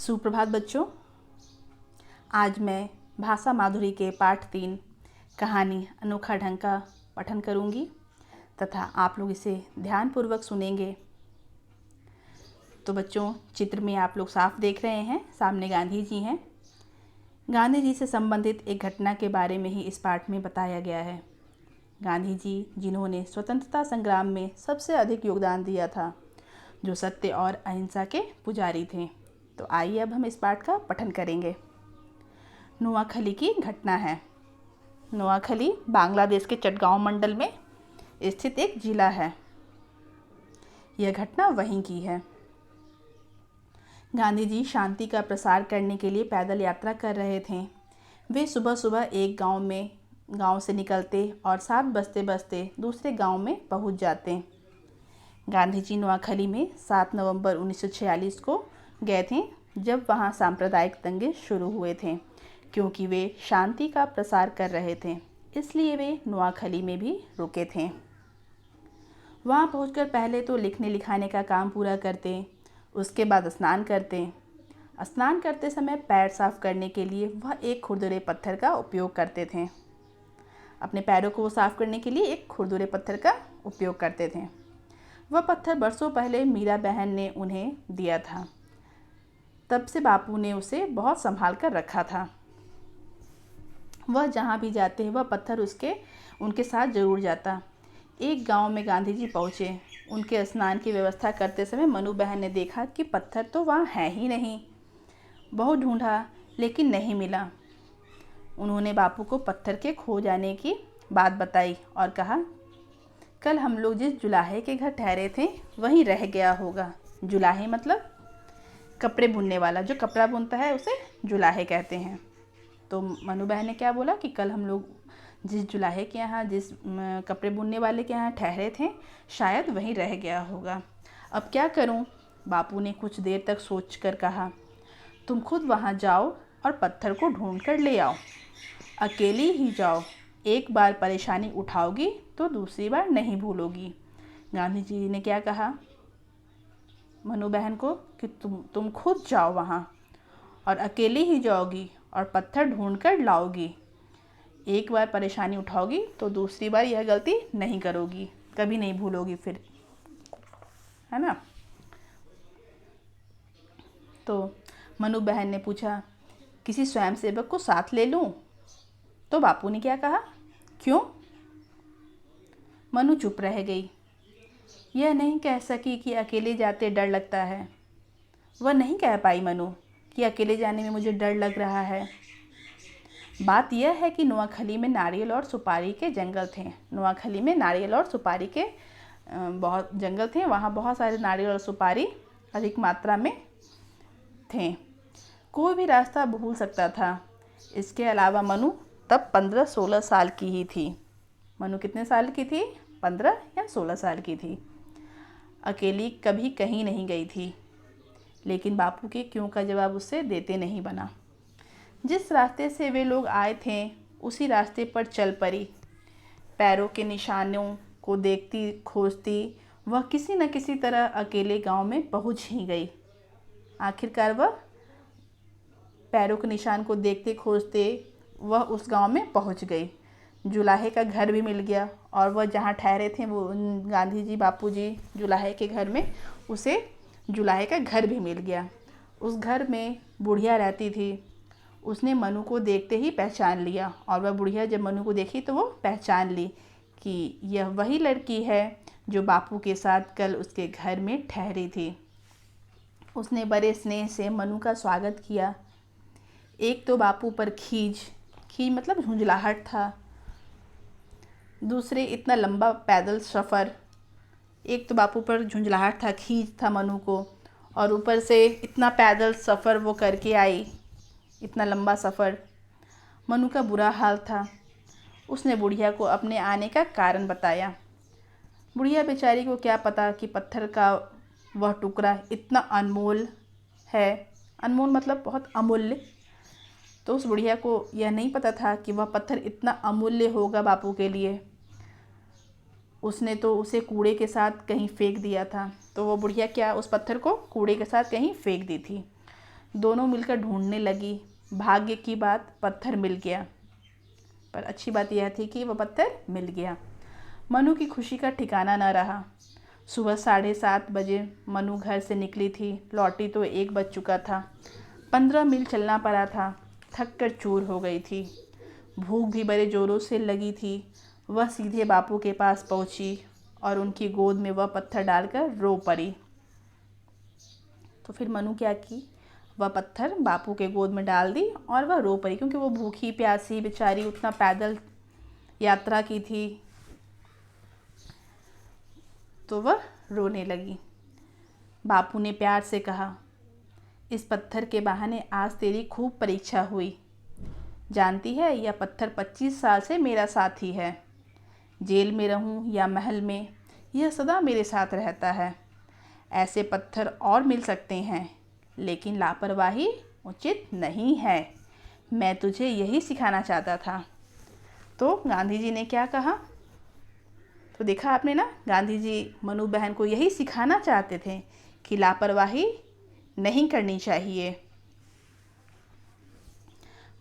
सुप्रभात बच्चों। आज मैं भाषा माधुरी के पाठ 3 कहानी अनोखा ढंग का पठन करूंगी तथा आप लोग इसे ध्यानपूर्वक सुनेंगे। तो बच्चों, चित्र में आप लोग साफ देख रहे हैं, सामने गांधी जी हैं। गांधी जी से संबंधित एक घटना के बारे में ही इस पाठ में बताया गया है। गांधी जी जिन्होंने स्वतंत्रता संग्राम में सबसे अधिक योगदान दिया था, जो सत्य और अहिंसा के पुजारी थे। तो आइए अब हम इस पाठ का पठन करेंगे। नोआखली की घटना है। नोआखली बांग्लादेश के चटगांव मंडल में स्थित एक जिला है। यह घटना वहीं की है। गांधी जी शांति का प्रसार करने के लिए पैदल यात्रा कर रहे थे। वे सुबह सुबह एक गांव से निकलते और 7 बजते बजते दूसरे गांव में पहुंच जाते। गांधी जी नोआखली में 7 नवंबर 1946 को गए थे, जब वहां सांप्रदायिक दंगे शुरू हुए थे। क्योंकि वे शांति का प्रसार कर रहे थे, इसलिए वे नोआखली में भी रुके थे। वहां पहुंचकर पहले तो लिखने लिखाने का काम पूरा करते, उसके बाद स्नान करते। स्नान करते समय पैर साफ करने के लिए वह एक खुरदुरे पत्थर का उपयोग करते थे। अपने पैरों को साफ करने के लिए एक खुरदुरे पत्थर का उपयोग करते थे। वह पत्थर बरसों पहले मीरा बहन ने उन्हें दिया था। तब से बापू ने उसे बहुत संभाल कर रखा था। वह जहाँ भी जाते वह पत्थर उनके साथ जरूर जाता। एक गांव में गांधी जी पहुँचे। उनके स्नान की व्यवस्था करते समय मनु बहन ने देखा कि पत्थर तो वहाँ है ही नहीं। बहुत ढूंढा लेकिन नहीं मिला। उन्होंने बापू को पत्थर के खो जाने की बात बताई और कहा, कल हम लोग जिस जुलाहे के घर ठहरे थे वहीं रह गया होगा। जुलाहे मतलब कपड़े बुनने वाला, जो कपड़ा बुनता है उसे जुलाहे कहते हैं। तो मनु बहन ने क्या बोला कि कल हम लोग जिस जुलाहे के यहाँ, जिस कपड़े बुनने वाले के यहाँ ठहरे थे, शायद वहीं रह गया होगा। अब क्या करूँ? बापू ने कुछ देर तक सोच कर कहा, तुम खुद वहाँ जाओ और पत्थर को ढूंढ कर ले आओ। अकेली ही जाओ। एक बार परेशानी उठाओगी तो दूसरी बार नहीं भूलोगी। गांधी जी ने क्या कहा मनु बहन को कि तुम खुद जाओ वहाँ और अकेली ही जाओगी और पत्थर ढूंढ कर लाओगी। एक बार परेशानी उठाओगी तो दूसरी बार यह गलती नहीं करोगी, कभी नहीं भूलोगी फिर, है ना। तो मनु बहन ने पूछा, किसी स्वयंसेवक को साथ ले लूं? तो बापू ने क्या कहा, क्यों? मनु चुप रह गई। यह नहीं कह सकी कि अकेले जाते डर लगता है। वह नहीं कह पाई मनु कि अकेले जाने में मुझे डर लग रहा है। बात यह है कि नोआखली में नारियल और सुपारी के जंगल थे। नोआखली में नारियल और सुपारी के बहुत जंगल थे। वहाँ बहुत सारे नारियल और सुपारी अधिक मात्रा में थे। कोई भी रास्ता भूल सकता था। इसके अलावा मनु तब 15-16 साल की ही थी। मनु कितने साल की थी? 15 या 16 साल की थी। अकेली कभी कहीं नहीं गई थी, लेकिन बापू के क्यों का जवाब उससे देते नहीं बना। जिस रास्ते से वे लोग आए थे उसी रास्ते पर चल पड़ी। पैरों के निशानों को देखती खोजती वह किसी न किसी तरह अकेले गांव में पहुंच ही गई। आखिरकार वह पैरों के निशान को देखते खोजते वह उस गांव में पहुंच गई। जुलाहे का घर भी मिल गया और वह जहाँ ठहरे थे, वो गांधी जी बापू जी जुलाहे के घर में, उसे जुलाहे का घर भी मिल गया। उस घर में बुढ़िया रहती थी। उसने मनु को देखते ही पहचान लिया और वह बुढ़िया जब मनु को देखी तो वो पहचान ली कि यह वही लड़की है जो बापू के साथ कल उसके घर में ठहरी थी। उसने बड़े स्नेह से मनु का स्वागत किया। एक तो बापू पर खीज मतलब झुंझलाहट था। दूसरे इतना लंबा पैदल सफ़र। एक तो बापू पर झुंझलाहट था, खींच था मनु को, और ऊपर से इतना पैदल सफ़र वो करके आई, इतना लंबा सफ़र। मनु का बुरा हाल था। उसने बुढ़िया को अपने आने का कारण बताया। बुढ़िया बेचारी को क्या पता कि पत्थर का वह टुकड़ा इतना अनमोल है। अनमोल मतलब बहुत अमूल्य। तो उस बुढ़िया को यह नहीं पता था कि वह पत्थर इतना अमूल्य होगा बापू के लिए। उसने तो उसे कूड़े के साथ कहीं फेंक दिया था। तो वो बुढ़िया क्या उस पत्थर को कूड़े के साथ कहीं फेंक दी थी। दोनों मिलकर ढूंढने लगी। भाग्य की बात, पत्थर मिल गया। पर अच्छी बात यह थी कि वह पत्थर मिल गया। मनु की खुशी का ठिकाना न रहा। सुबह 7:30 बजे मनु घर से निकली थी, लौटी तो 1 बज चुका था। 15 मील चलना पड़ा था। थक कर चूर हो गई थी। भूख भी बड़े ज़ोरों से लगी थी। वह सीधे बापू के पास पहुंची और उनकी गोद में वह पत्थर डालकर रो पड़ी। तो फिर मनु क्या की, वह पत्थर बापू के गोद में डाल दी और वह रो पड़ी, क्योंकि वो भूखी प्यासी बेचारी उतना पैदल यात्रा की थी, तो वह रोने लगी। बापू ने प्यार से कहा, इस पत्थर के बहाने आज तेरी खूब परीक्षा हुई। जानती है, यह पत्थर 25 साल से मेरा साथी है। जेल में रहूं या महल में, यह सदा मेरे साथ रहता है। ऐसे पत्थर और मिल सकते हैं, लेकिन लापरवाही उचित नहीं है। मैं तुझे यही सिखाना चाहता था। तो गांधी जी ने क्या कहा? तो देखा आपने ना, गांधी जी मनु बहन को यही सिखाना चाहते थे कि लापरवाही नहीं करनी चाहिए।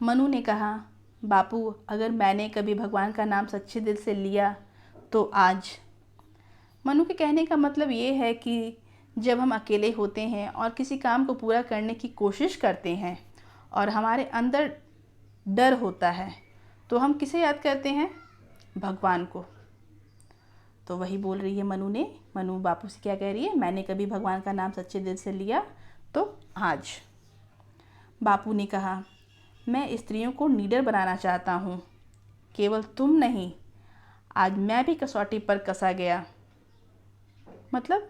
मनु ने कहा, बापू, अगर मैंने कभी भगवान का नाम सच्चे दिल से लिया तो आज। मनु के कहने का मतलब ये है कि जब हम अकेले होते हैं और किसी काम को पूरा करने की कोशिश करते हैं और हमारे अंदर डर होता है, तो हम किसे याद करते हैं? भगवान को। तो वही बोल रही है मनु ने। मनु बापू से क्या कह रही है? मैंने कभी भगवान का नाम सच्चे दिल से लिया तो आज। बापू ने कहा, मैं स्त्रियों को नीडर बनाना चाहता हूँ। केवल तुम नहीं, आज मैं भी कसौटी पर कसा गया। मतलब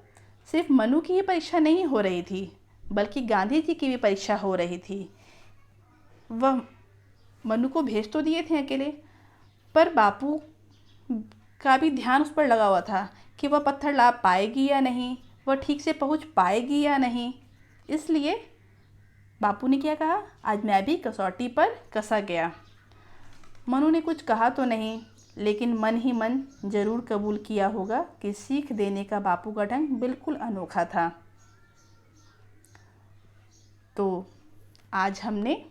सिर्फ मनु की ही परीक्षा नहीं हो रही थी, बल्कि गांधी जी की भी परीक्षा हो रही थी। वह मनु को भेज तो दिए थे अकेले, पर बापू का भी ध्यान उस पर लगा हुआ था कि वह पत्थर ला पाएगी या नहीं, वह ठीक से पहुंच पाएगी या नहीं। इसलिए बापू ने क्या कहा, आज मैं भी कसौटी पर कसा गया। मनु ने कुछ कहा तो नहीं, लेकिन मन ही मन ज़रूर कबूल किया होगा कि सीख देने का बापू का ढंग बिल्कुल अनोखा था। तो आज हमने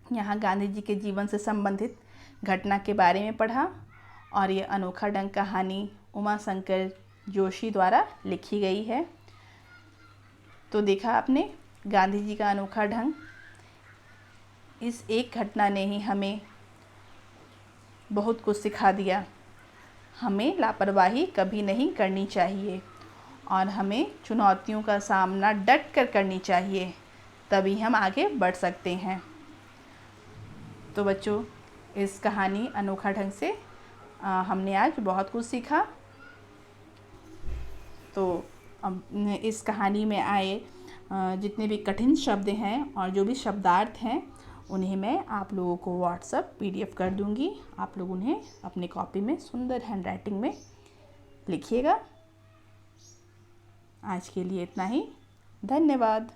यहाँ गांधी जी के जीवन से संबंधित घटना के बारे में पढ़ा और ये अनोखा ढंग कहानी उमा शंकर जोशी द्वारा लिखी गई है। तो देखा आपने, गांधी जी का अनोखा ढंग। इस एक घटना ने ही हमें बहुत कुछ सिखा दिया। हमें लापरवाही कभी नहीं करनी चाहिए और हमें चुनौतियों का सामना डट कर करनी चाहिए, तभी हम आगे बढ़ सकते हैं। तो बच्चों, इस कहानी अनोखा ढंग से हमने आज बहुत कुछ सीखा। तो इस कहानी में आए जितने भी कठिन शब्द हैं और जो भी शब्दार्थ हैं, उन्हें मैं आप लोगों को व्हाट्सएप PDF कर दूंगी। आप लोग उन्हें अपने कॉपी में सुंदर हैंडराइटिंग में लिखिएगा। आज के लिए इतना ही। धन्यवाद।